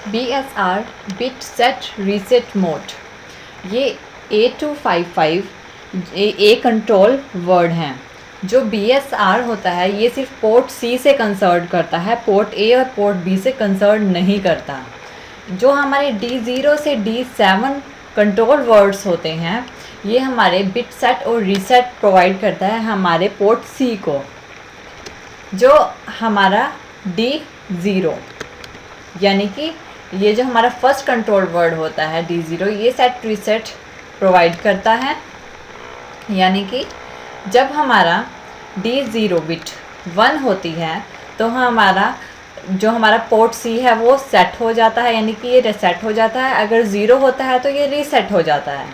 BSR bit set reset mode. ये 8255 ए control word हैं। जो BSR होता है ये सिर्फ पोर्ट C से कंसर्न करता है, पोर्ट A और पोर्ट B से कंसर्न नहीं करता। जो हमारे D0 से D7 कंट्रोल वर्ड्स होते हैं ये हमारे बिट सेट और रीसेट प्रोवाइड करता है हमारे पोर्ट C को। जो हमारा D0 यानी कि ये जो हमारा फर्स्ट कंट्रोल वर्ड होता है D0 ये सेट रीसेट प्रोवाइड करता है। यानी कि जब हमारा D0 बिट 1 होती है तो हमारा पोर्ट C है वो सेट हो जाता है, यानी कि ये रीसेट हो जाता है। अगर 0 होता है तो ये रीसेट हो जाता है।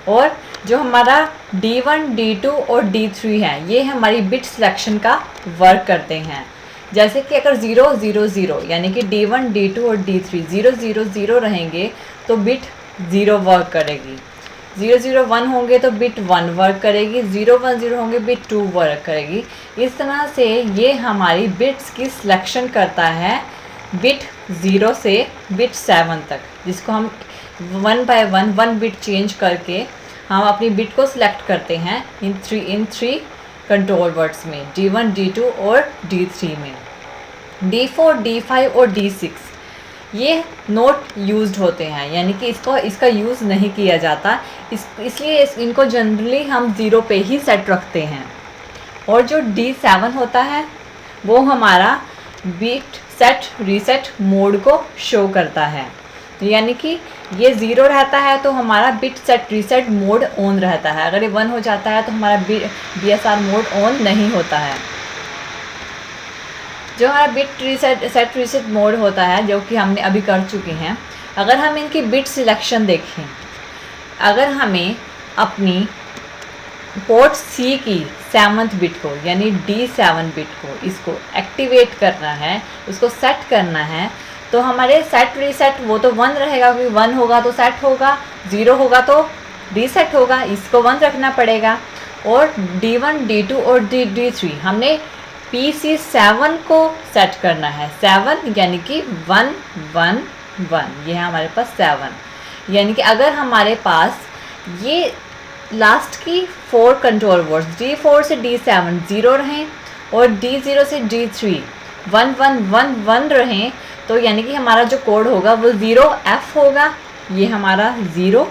और जो हमारा D1, D2 और D3 है ये हमारी बिट सिलेक्शन का वर्क करते हैं। जैसे कि अगर 0 0 0 यानी कि D1, D2 और D3 0 0 0 रहेंगे तो बिट 0 वर्क करेगी। 0 0 1 होंगे तो बिट 1 वर्क करेगी। 0 1 0 होंगे बिट 2 वर्क करेगी। इस तरह से ये हमारी बिट्स की सिलेक्शन करता है बिट 0 से बिट 7 तक, जिसको हम 1 बाय 1 बिट चेंज करके हम अपनी बिट को सिलेक्ट करते हैं इन थ्री कंट्रोल वर्ड्स में, D1, D2 और D3 में। D4, D5 और D6 ये नोट यूज्ड होते हैं, यानी कि इसका यूज़ नहीं किया जाता, इसलिए इनको जनरली हम 0 पे ही सेट रखते हैं। और जो D7 होता है वो हमारा बिट सेट रीसेट मोड को शो करता है। यानी कि ये 0 रहता है तो हमारा bit set reset mode on रहता है। अगर ये 1 हो जाता है तो हमारा BSR मोड ऑन नहीं होता है। जो हमारा बिट सेट रीसेट मोड होता है जो कि हमने अभी कर चुके हैं, अगर हम इनकी बिट सिलेक्शन देखें, अगर हमें अपनी पोर्ट C की 7th बिट को यानी D7 बिट को इसको एक्टिवेट करना है, उसको सेट करना है, तो हमारे सेट रीसेट वो तो 1 रहेगा, क्योंकि 1 होगा तो सेट होगा, 0 होगा तो रीसेट होगा, इसको 1 रखना पड़ेगा। और D1, D2 और D3 हमने PC7 को सेट करना है। 7 यानी कि 1 1 1, ये है हमारे पास 7। यानी कि अगर हमारे पास ये लास्ट की 4 कंट्रोल वर्ड्स D4 से D7 0 रहें और D0 से D3 1 1 1 1 रहें, तो यानी कि हमारा जो कोड होगा वो 0F होगा। ये हमारा 0,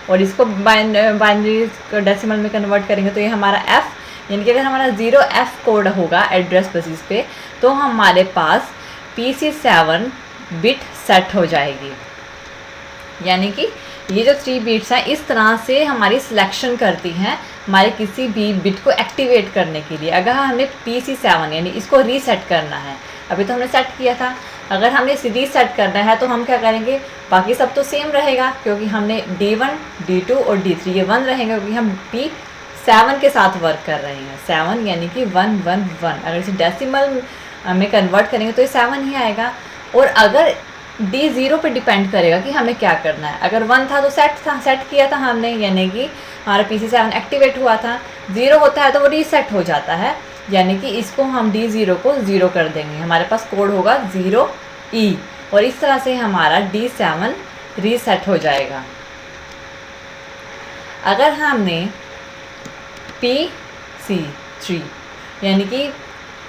और इसको बाइनरी डेसिमल में कन्वर्ट करेंगे तो ये हमारा F, यानी कि अगर हमारा 0F कोड होगा एड्रेस बेसिस पे तो हमारे पास PC7 बिट सेट हो जाएगी। यानी कि ये जो 3 बिट्स हैं इस तरह से हमारी सिलेक्शन करती हैं हमारे किसी भी बिट को एक्टिवेट करने के लिए। अगर हमें PC7 यानी इसको रीसेट करना है, अभी तो हमने सेट किया था, अगर हमें रीसेट करना है तो हम क्या करेंगे, बाकी सब तो सेम रहेगा क्योंकि हमने D1, D2 और D3 ये 1 रहेंगे क्योंकि हम P7 के साथ वर्क कर रहे हैं। 7 यानी कि 1 1 1, अगर इसे डेसिमल में कन्वर्ट करेंगे तो ये 7 ही आएगा। और अगर D0 पे डिपेंड करेगा कि हमें क्या करना है। अगर 1 था तो सेट किया था हमने, यानी कि हमारा PC7 एक्टिवेट हुआ था। 0 होता है तो वो रीसेट हो जाता है, यानी कि इसको हम D0 को 0 कर देंगे, हमारे पास कोड होगा 0E, और इस तरह से हमारा D7 रीसेट हो जाएगा। अगर हमने PC3 यानी कि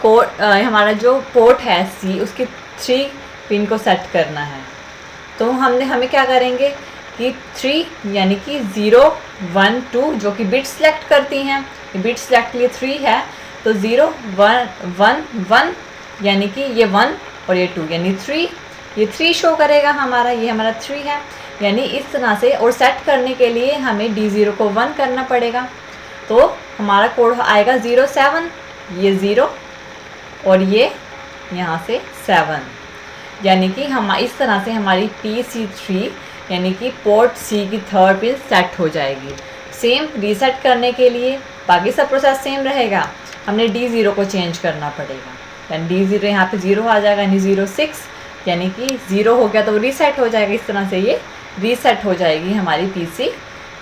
कोड हमारा जो पोर्ट है C उसकी 3 पिन को सेट करना है, तो हमें क्या करेंगे कि 3 यानी कि 0 1 2 जो कि बिट सिलेक्ट करती हैं, बिट सिलेक्ट के लिए 3 है, तो 0 1 1 1 यानी कि ये 1 और ये 2 यानी 3, ये 3 शो करेगा हमारा, ये हमारा 3 है। यानी इस तरह से, और सेट करने के लिए हमें D0 को 1 करना पड़ेगा, तो हमारा कोड आएगा 0 7, ये 0 और ये यहाँ से 7, यानी कि हम इस तरह से हमारी PC3 यानी कि पोर्ट C की 3rd पिन सेट हो जाएगी। सेम रीसेट करने के लिए बाकी सब प्रोसेस सेम रहेगा, हमने D0 को चेंज करना पड़ेगा, यानी D0 यहाँ पे 0 आ जाएगा, यानी 0 6, यानी कि 0 हो गया तो रीसेट हो जाएगा। इस तरह से ये रीसेट हो जाएगी हमारी PC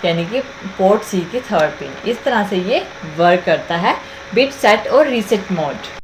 यानी कि पोर्ट C की 3rd पिन। इस तरह से ये वर्क करता है बिट सेट और रीसेट मोड।